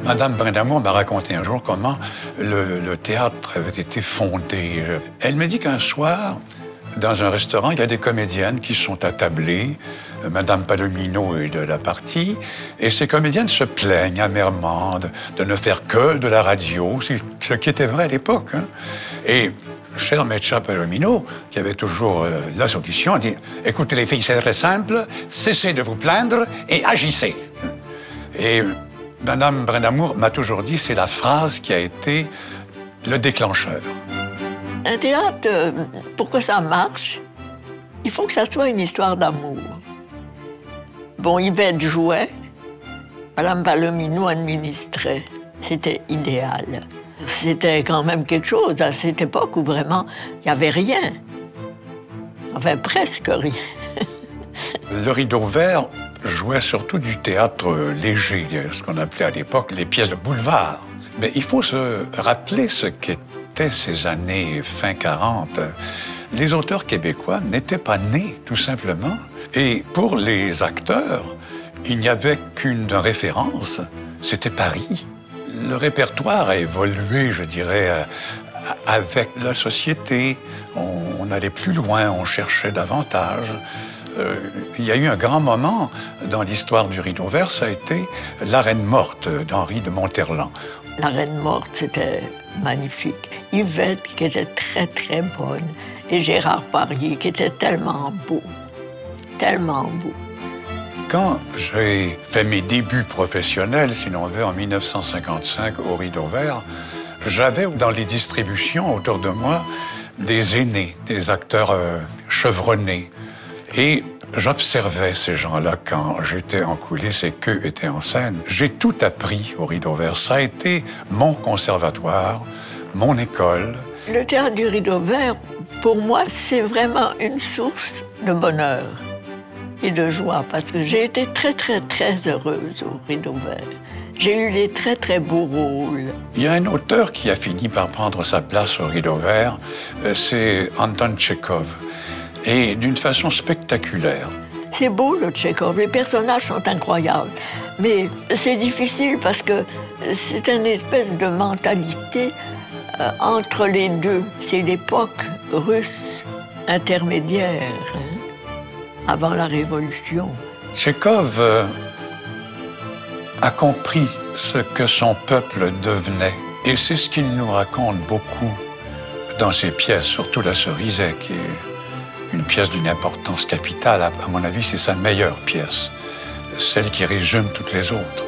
Madame Brindamour m'a raconté un jour comment le théâtre avait été fondé. Elle me dit qu'un soir, dans un restaurant, il y a des comédiennes qui sont attablées. Madame Palomino est de la partie. Et ces comédiennes se plaignent amèrement de ne faire que de la radio, ce qui était vrai à l'époque. Hein. Et cher Mecha Palomino, qui avait toujours la solution, a dit « Écoutez les filles, c'est très simple, cessez de vous plaindre et agissez. » Et Madame Brindamour m'a toujours dit, c'est la phrase qui a été le déclencheur. Un théâtre, pour que ça marche, il faut que ça soit une histoire d'amour. Bon, Yvette jouait, Madame Palomino administrait. C'était idéal. C'était quand même quelque chose à cette époque où vraiment il n'y avait rien. Enfin, presque rien. Le Rideau Vert jouait surtout du théâtre léger, ce qu'on appelait à l'époque les pièces de boulevard. Mais il faut se rappeler ce qu'étaient ces années fin 40. Les auteurs québécois n'étaient pas nés, tout simplement. Et pour les acteurs, il n'y avait qu'une référence, c'était Paris. Le répertoire a évolué, je dirais, avec la société. On allait plus loin, on cherchait davantage. Il y a eu un grand moment dans l'histoire du Rideau Vert, ça a été La Reine morte d'Henri de Monterland. La Reine morte, c'était magnifique. Yvette, qui était très, très bonne, et Gérard Parier, qui était tellement beau, tellement beau. Quand j'ai fait mes débuts professionnels, si l'on veut, en 1955 au Rideau Vert, j'avais dans les distributions autour de moi des aînés, des acteurs chevronnés. Et j'observais ces gens-là quand j'étais en coulisses et qu'eux étaient en scène. J'ai tout appris au Rideau Vert. Ça a été mon conservatoire, mon école. Le théâtre du Rideau Vert, pour moi, c'est vraiment une source de bonheur et de joie, parce que j'ai été très, très, très heureuse au Rideau Vert. J'ai eu des très, très beaux rôles. Il y a un auteur qui a fini par prendre sa place au Rideau Vert, c'est Anton Tchekhov. Et d'une façon spectaculaire. C'est beau, le Tchekhov. Les personnages sont incroyables. Mais c'est difficile parce que c'est une espèce de mentalité entre les deux. C'est l'époque russe intermédiaire, hein, avant la Révolution. Tchekhov a compris ce que son peuple devenait. Et c'est ce qu'il nous raconte beaucoup dans ses pièces, surtout La Cerisay, qui est une pièce d'une importance capitale. À mon avis, c'est sa meilleure pièce, celle qui résume toutes les autres.